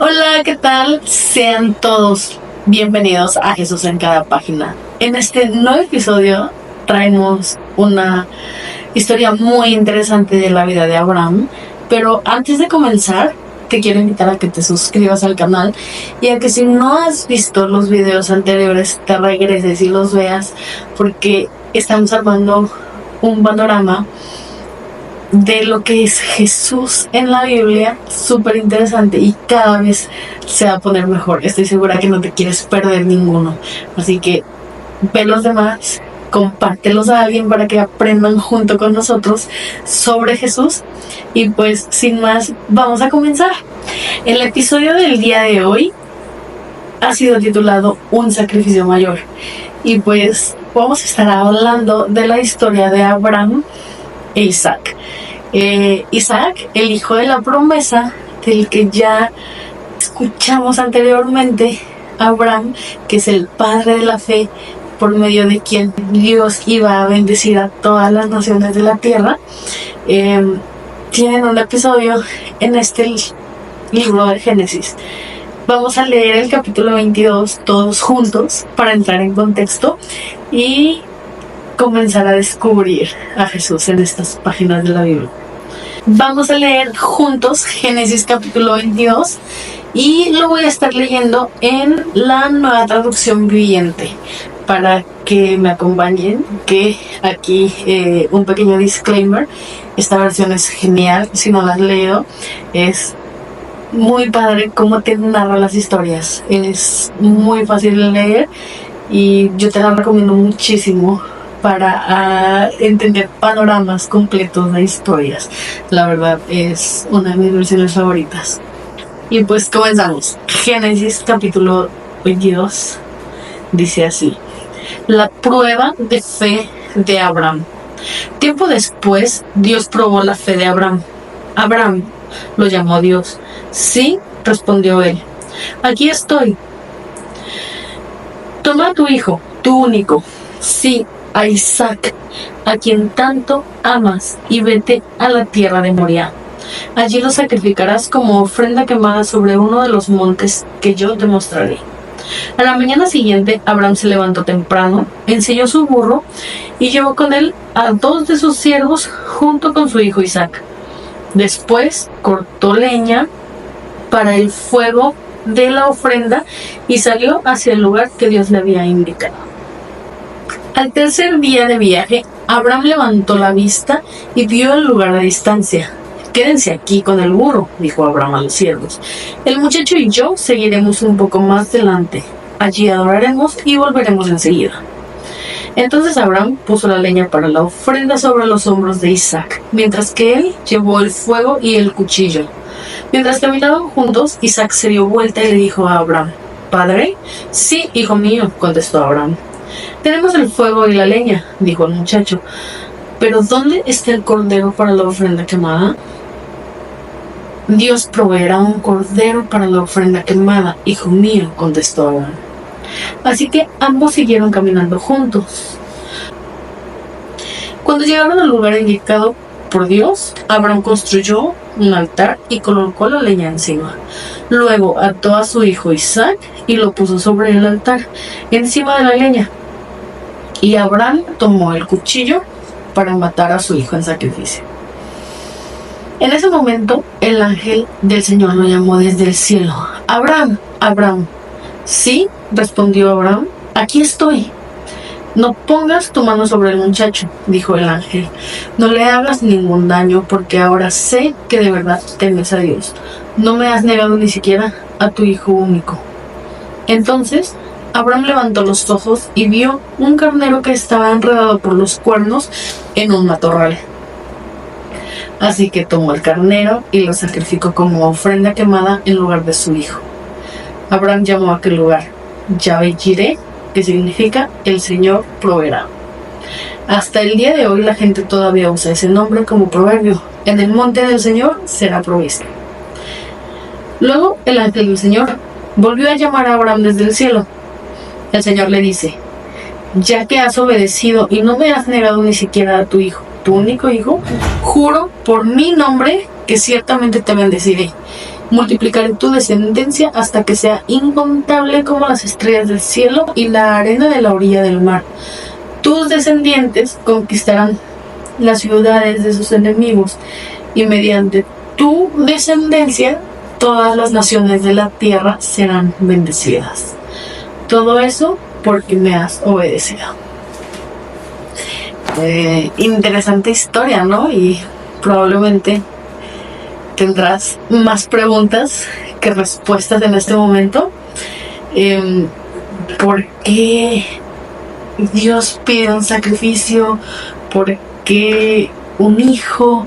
Hola, ¿qué tal? Sean todos bienvenidos a Jesús en cada página. En este nuevo episodio traemos una historia muy interesante de la vida de Abraham, pero antes de comenzar te quiero invitar a que te suscribas al canal y a que si no has visto los videos anteriores te regreses y los veas, porque estamos armando un panorama de lo que es Jesús en la Biblia, súper interesante, y cada vez se va a poner mejor. Estoy segura que no te quieres perder ninguno, así que ve los demás, compártelos a alguien para que aprendan junto con nosotros sobre Jesús. Y pues sin más, vamos a comenzar. El episodio del día de hoy ha sido titulado Un sacrificio mayor, y pues vamos a estar hablando de la historia de Abraham e Isaac. Isaac, el hijo de la promesa, del que ya escuchamos anteriormente. Abraham, que es el padre de la fe, por medio de quien Dios iba a bendecir a todas las naciones de la tierra. Tienen un episodio en este libro de Génesis. Vamos a leer el capítulo 22 todos juntos para entrar en contexto y comenzar a descubrir a Jesús en estas páginas de la Biblia. Vamos a leer juntos Génesis capítulo 22 y lo voy a estar leyendo en la Nueva Traducción Viviente para que me acompañen, que aquí un pequeño disclaimer: esta versión es genial. Si no la has leído, es muy padre cómo te narra las historias, es muy fácil de leer y yo te la recomiendo muchísimo para entender panoramas completos de historias. La verdad es una de mis versiones favoritas. Y pues comenzamos. Génesis capítulo 22 dice así: la prueba de fe de Abraham. Tiempo después, Dios probó la fe de Abraham. Abraham, lo llamó Dios. Sí, respondió él, aquí estoy. Toma a tu hijo, tu único, sí, a Isaac, a quien tanto amas, y vete a la tierra de Moriah. Allí lo sacrificarás como ofrenda quemada sobre uno de los montes que yo te mostraré. A la mañana siguiente, Abraham se levantó temprano, ensilló su burro y llevó con él a 2 de sus siervos junto con su hijo Isaac. Después cortó leña para el fuego de la ofrenda y salió hacia el lugar que Dios le había indicado. Al tercer día de viaje, Abraham levantó la vista y vio el lugar a distancia. Quédense aquí con el burro, dijo Abraham a los siervos. El muchacho y yo seguiremos un poco más delante. Allí adoraremos y volveremos enseguida. Entonces Abraham puso la leña para la ofrenda sobre los hombros de Isaac, mientras que él llevó el fuego y el cuchillo. Mientras caminaban juntos, Isaac se dio vuelta y le dijo a Abraham: ¿Padre? Sí, hijo mío, contestó Abraham. Tenemos el fuego y la leña, dijo el muchacho, pero ¿dónde está el cordero para la ofrenda quemada? Dios proveerá un cordero para la ofrenda quemada, hijo mío, contestó Abraham. Así que ambos siguieron caminando juntos. Cuando llegaron al lugar indicado por Dios, Abraham construyó un altar y colocó la leña encima. Luego ató a su hijo Isaac y lo puso sobre el altar, encima de la leña. Y Abraham tomó el cuchillo para matar a su hijo en sacrificio. En ese momento, el ángel del Señor lo llamó desde el cielo: Abraham, Abraham. Sí, respondió Abraham, aquí estoy. No pongas tu mano sobre el muchacho, dijo el ángel. No le hagas ningún daño, porque ahora sé que de verdad temes a Dios. No me has negado ni siquiera a tu hijo único. Entonces Abraham levantó los ojos y vio un carnero que estaba enredado por los cuernos en un matorral. Así que tomó el carnero y lo sacrificó como ofrenda quemada en lugar de su hijo. Abraham llamó a aquel lugar Yahvé Jireh, que significa el Señor proveerá. Hasta el día de hoy la gente todavía usa ese nombre como proverbio: en el monte del Señor será provisto. Luego el ángel del Señor volvió a llamar a Abraham desde el cielo. El Señor le dice: ya que has obedecido y no me has negado ni siquiera a tu hijo, tu único hijo, juro por mi nombre que ciertamente te bendeciré multiplicaré tu descendencia hasta que sea incontable como las estrellas del cielo y la arena de la orilla del mar. Tus descendientes conquistarán las ciudades de sus enemigos, y mediante tu descendencia todas las naciones de la tierra serán bendecidas. Todo eso porque me has obedecido. Interesante historia, ¿no? Y probablemente tendrás más preguntas que respuestas en este momento. ¿Por qué Dios pide un sacrificio? ¿Por qué un hijo?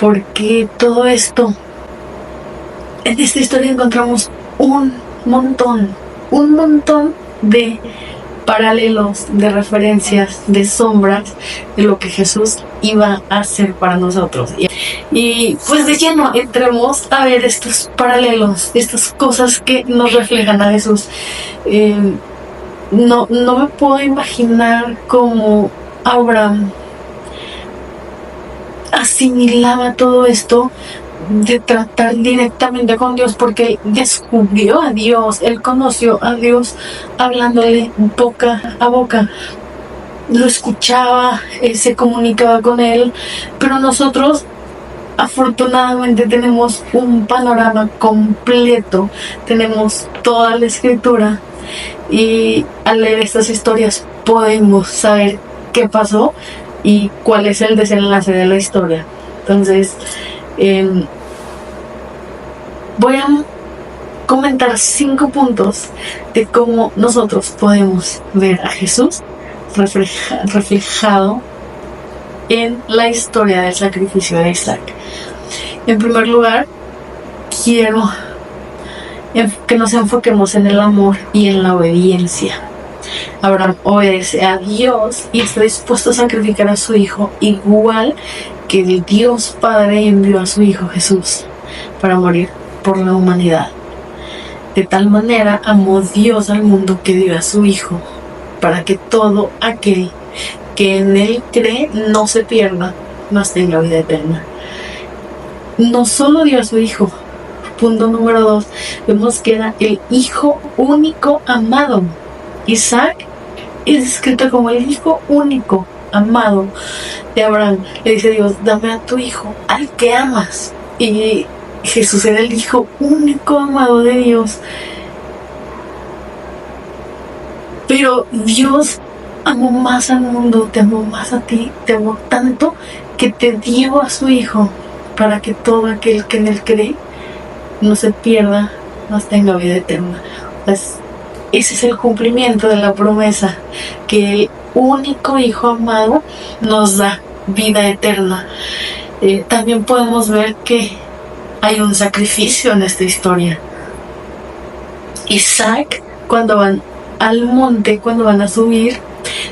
¿Por qué todo esto? En esta historia encontramos un montón de paralelos, de referencias, de sombras de lo que Jesús iba a hacer para nosotros. Y pues de lleno entremos a ver estos paralelos, estas cosas que nos reflejan a Jesús. No me puedo imaginar cómo Abraham asimilaba todo esto de tratar directamente con Dios, porque él descubrió a Dios, él conoció a Dios hablándole boca a boca, lo escuchaba, se comunicaba con él, pero nosotros afortunadamente tenemos un panorama completo, tenemos toda la escritura, y al leer estas historias podemos saber qué pasó y cuál es el desenlace de la historia. Entonces voy a comentar 5 puntos de cómo nosotros podemos ver a Jesús reflejado en la historia del sacrificio de Isaac. En primer lugar, quiero que nos enfoquemos en el amor y en la obediencia. Abraham obedece a Dios y está dispuesto a sacrificar a su hijo, igual que el Dios Padre envió a su hijo Jesús para morir por la humanidad. De tal manera amó Dios al mundo que dio a su hijo, para que todo aquel que en él cree no se pierda, mas tenga vida eterna. No solo dio a su hijo. Punto número 2, vemos que era el hijo único amado. Isaac es descrito como el hijo único amado de Abraham. Le dice Dios: dame a tu hijo, al que amas. Y Jesús era el hijo único amado de Dios. Pero Dios amó más al mundo, te amó más a ti, te amó tanto que te dio a su hijo, para que todo aquel que en él cree no se pierda, mas tenga vida eterna. Pues ese es el cumplimiento de la promesa, que el único hijo amado nos da vida eterna. También podemos ver que hay un sacrificio en esta historia. Isaac, cuando van al monte, cuando van a subir,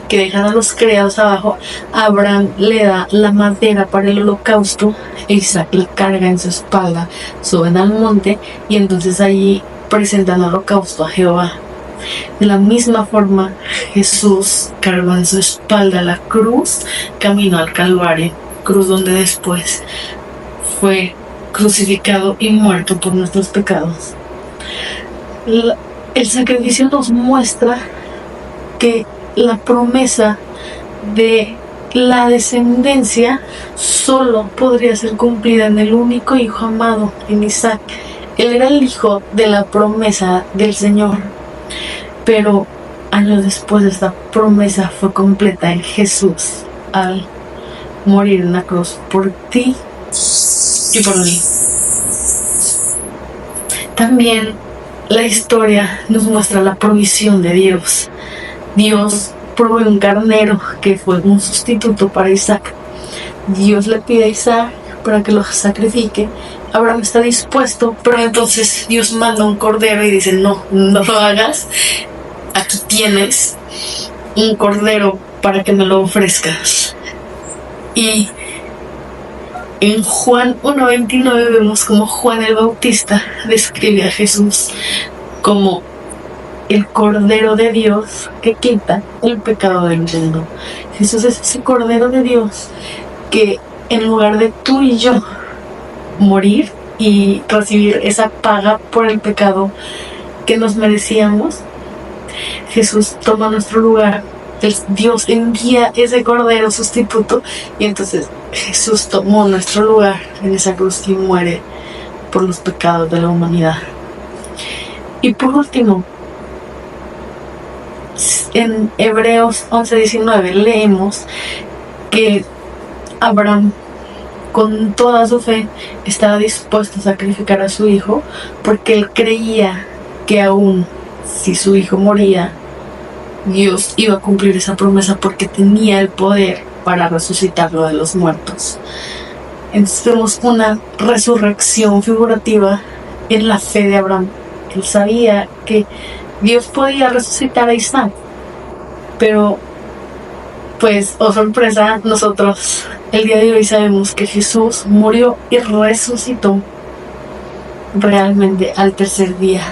que dejan a los criados abajo, Abraham le da la madera para el holocausto, Isaac la carga en su espalda, suben al monte y entonces allí presentan el holocausto a Jehová. De la misma forma, Jesús cargó en su espalda la cruz, camino al Calvario, cruz donde después fue crucificado y muerto por nuestros pecados. El sacrificio nos muestra que la promesa de la descendencia solo podría ser cumplida en el único hijo amado, en Isaac. Él era el hijo de la promesa del Señor, pero años después esta promesa fue completa en Jesús al morir en la cruz por ti y por mí. También la historia nos muestra la provisión de Dios. Dios provee un carnero que fue un sustituto para Isaac. Dios le pide a Isaac para que lo sacrifique. Abraham está dispuesto, pero entonces Dios manda un cordero y dice: no lo hagas. Aquí tienes un cordero para que me lo ofrezcas. Y en Juan 1:29 vemos como Juan el Bautista describe a Jesús como el Cordero de Dios que quita el pecado del mundo. Jesús es ese Cordero de Dios que en lugar de tú y yo morir, y recibir esa paga por el pecado que nos merecíamos, Jesús toma nuestro lugar. Dios envía ese cordero sustituto y entonces Jesús tomó nuestro lugar en esa cruz y muere por los pecados de la humanidad. Y por último, en Hebreos 11:19 leemos que Abraham, con toda su fe, estaba dispuesto a sacrificar a su hijo porque él creía que aún si su hijo moría, Dios iba a cumplir esa promesa porque tenía el poder para resucitarlo de los muertos. Entonces vemos una resurrección figurativa en la fe de Abraham. Él sabía que Dios podía resucitar a Isaac, pero pues, oh sorpresa, nosotros el día de hoy sabemos que Jesús murió y resucitó realmente al tercer día.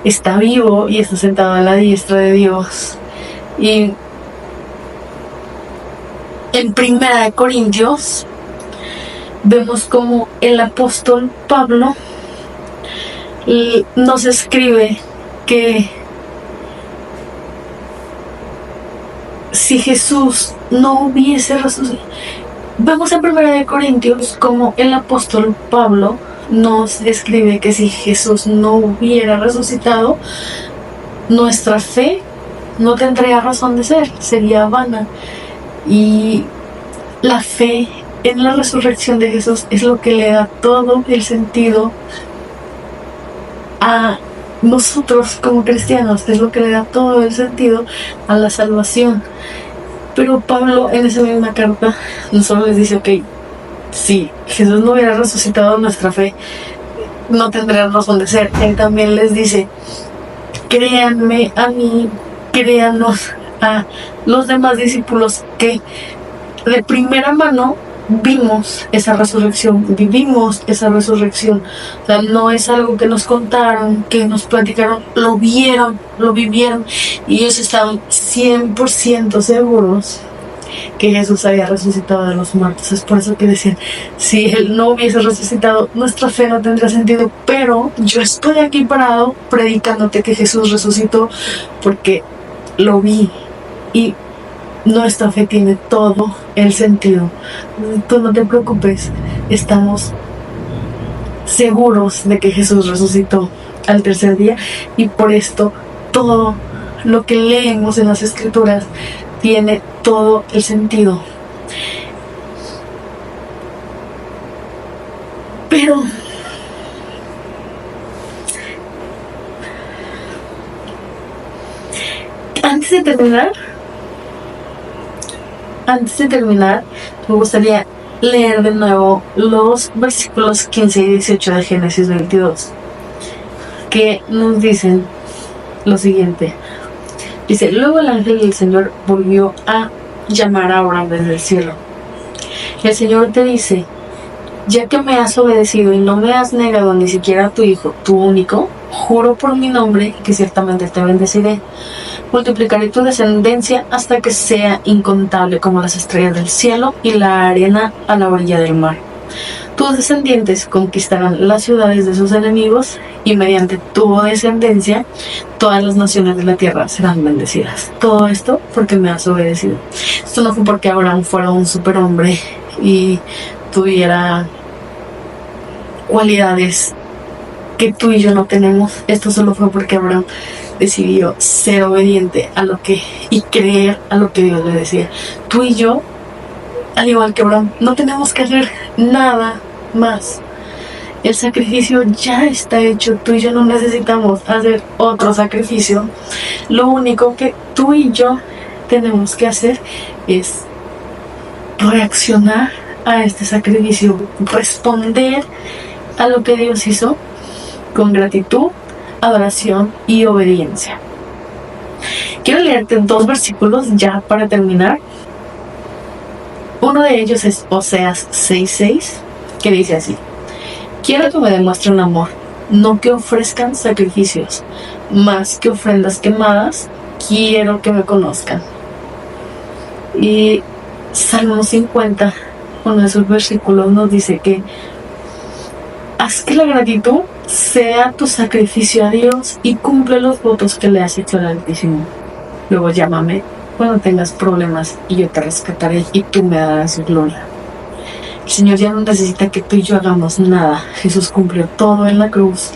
Está vivo y está sentado a la diestra de Dios. Y en 1 Corintios vemos como el apóstol Pablo nos escribe que si Jesús no hubiese resucitado, vemos en 1 Corintios como el apóstol Pablo nos escribe que si Jesús no hubiera resucitado, nuestra fe no tendría razón de ser, sería vana. Y la fe en la resurrección de Jesús es lo que le da todo el sentido a nosotros como cristianos, es lo que le da todo el sentido a la salvación. Pero Pablo en esa misma carta no solo les dice, ok, si Jesús no hubiera resucitado, nuestra fe no tendría razón de ser. Él también les dice, créanme a mí, créanos a los demás discípulos que de primera mano vimos esa resurrección, vivimos esa resurrección. O sea, no es algo que nos contaron, que nos platicaron, lo vieron, lo vivieron y ellos estaban 100% seguros que Jesús había resucitado de los muertos. Es por eso que decían, si Él no hubiese resucitado, nuestra fe no tendría sentido, pero yo estoy aquí parado predicándote que Jesús resucitó porque lo vi y nuestra fe tiene todo el sentido. Tú no te preocupes, estamos seguros de que Jesús resucitó al tercer día y por esto todo lo que leemos en las Escrituras tiene todo el sentido. Pero antes de terminar, me gustaría leer de nuevo los versículos 15 y 18 de Génesis 22, que nos dicen lo siguiente. Dice, luego el ángel del Señor volvió a llamar a Abraham desde el cielo. Y el Señor te dice, ya que me has obedecido y no me has negado ni siquiera a tu hijo, tu único, juro por mi nombre que ciertamente te bendeciré. Multiplicaré tu descendencia hasta que sea incontable como las estrellas del cielo y la arena a la orilla del mar. Tus descendientes conquistarán las ciudades de sus enemigos y mediante tu descendencia todas las naciones de la tierra serán bendecidas. Todo esto porque me has obedecido. Esto no fue porque Abraham fuera un superhombre y tuviera cualidades que tú y yo no tenemos. Esto solo fue porque Abraham decidió ser obediente a lo que y creer a lo que Dios le decía. Tú y yo, al igual que Abraham, no tenemos que hacer nada más. El sacrificio ya está hecho. Tú y yo no necesitamos hacer otro sacrificio. Lo único que tú y yo tenemos que hacer es reaccionar a este sacrificio, responder a lo que Dios hizo con gratitud, adoración y obediencia. Quiero leerte 2 versículos ya para terminar. Uno de ellos es Oseas 6:6, que dice así: quiero que me demuestren amor, no que ofrezcan sacrificios, más que ofrendas quemadas, quiero que me conozcan. Y Salmo 50, uno de esos versículos, nos dice que Haz que la gratitud sea tu sacrificio a Dios y cumple los votos que le has hecho al Altísimo. Luego llámame cuando tengas problemas y yo te rescataré y tú me darás gloria. El Señor ya no necesita que tú y yo hagamos nada. Jesús cumplió todo en la cruz.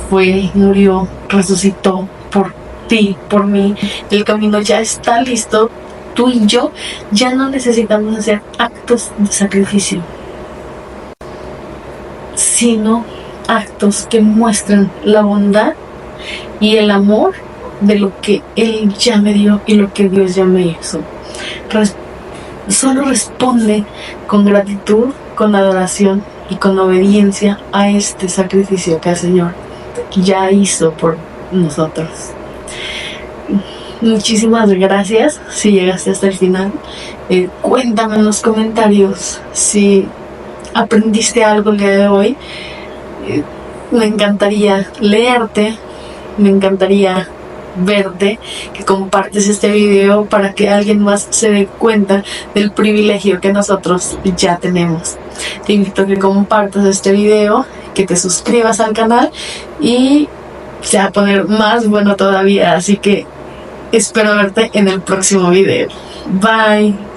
Fue, murió, resucitó por ti, por mí. El camino ya está listo. Tú y yo ya no necesitamos hacer actos de sacrificio, sino actos que muestran la bondad y el amor de lo que Él ya me dio y lo que Dios ya me hizo. Solo responde con gratitud, con adoración y con obediencia a este sacrificio que el Señor ya hizo por nosotros. Muchísimas gracias si llegaste hasta el final. Cuéntame en los comentarios si aprendiste algo el día de hoy. Me encantaría leerte, me encantaría verte, que compartes este video para que alguien más se dé cuenta del privilegio que nosotros ya tenemos. Te invito a que compartas este video, que te suscribas al canal y se va a poner más bueno todavía, así que espero verte en el próximo video. Bye.